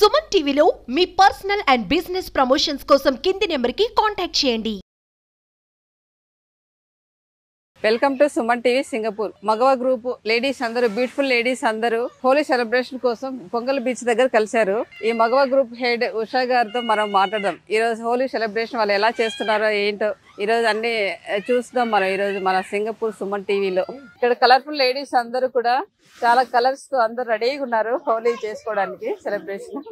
సుమన్ టీవీలో మీ personal and business promotions కోసం కింది నెంబర్కి కాంటాక్ట్ చేయండి. Welcome to Suman TV Singapore. మగవ గ్రూప్ లేడీస్ అందరూ, బ్యూటిఫుల్ లేడీస్ అందరూ హోలీ సెలబ్రేషన్ కోసం పొంగల్ బీచ్ దగ్గర కలిశారు. ఈ మగవ గ్రూప్ హెడ్ ఉషా గారితో మనం మాట్లాడదాం. ఈరోజు హోలీ సెలబ్రేషన్ వాళ్ళు ఎలా చేస్తున్నారో ఏంటో ఈరోజు అన్ని చూస్తాం మనం ఈరోజు మన సింగపూర్ సుమన్ టీవీలో. ఇక్కడ కలర్ఫుల్ లేడీస్ అందరూ కూడా చాలా కలర్స్ తో అందరూ రెడీగా ఉన్నారు హోలీ చేసుకోవడానికి సెలబ్రేషన్.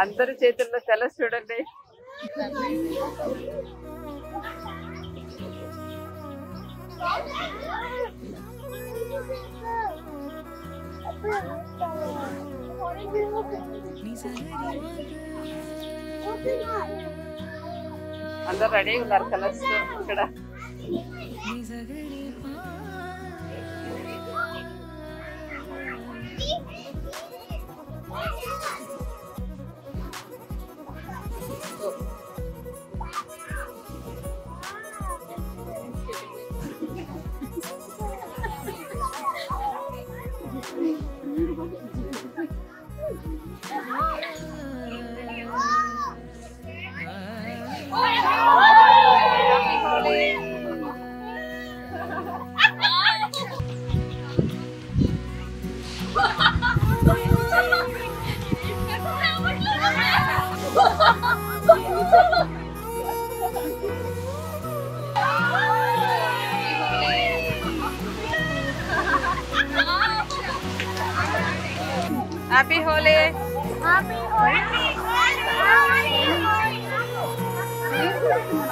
అందరి చేతుల్లో కలర్స్ చూడండి. అందరు రెడీ ఉన్నారు కలర్స్ ఇక్కడ. హ్యాపీ హోలీ.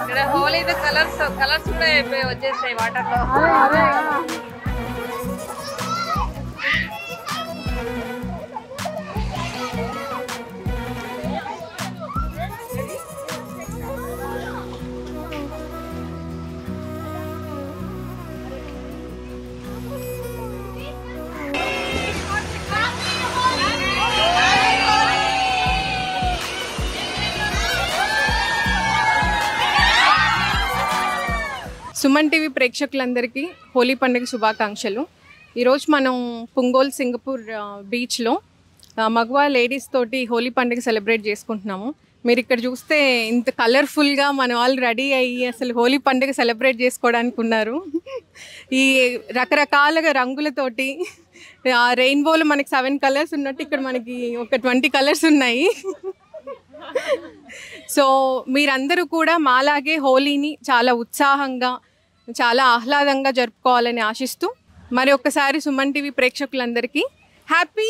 ఇక్కడ హోలీ కలర్స్ కూడా వచ్చేస్తాయి వాటర్ లో. సుమన్ టీవీ ప్రేక్షకులందరికీ హోలీ పండుగ శుభాకాంక్షలు. ఈరోజు మనం పుంగోల్ సింగపూర్ బీచ్లో మగవా లేడీస్ తోటి హోలీ పండుగ సెలబ్రేట్ చేసుకుంటున్నాము. మీరు ఇక్కడ చూస్తే ఇంత కలర్ఫుల్గా మన వాళ్ళు రెడీ అయ్యి అసలు హోలీ పండుగ సెలబ్రేట్ చేసుకోవడానికి ఉన్నారు. ఈ రకరకాలుగా రంగులతోటి రెయిన్బోలో మనకి 7 కలర్స్ ఉన్నట్టు ఇక్కడ మనకి ఒక 20 కలర్స్ ఉన్నాయి. సో మీరందరూ కూడా మాలాగే హోలీని చాలా ఉత్సాహంగా చాలా ఆహ్లాదంగా జరుపుకోవాలని ఆశిస్తూ మరి ఒక్కసారి సుమన్ టీవీ ప్రేక్షకులందరికీ హ్యాపీ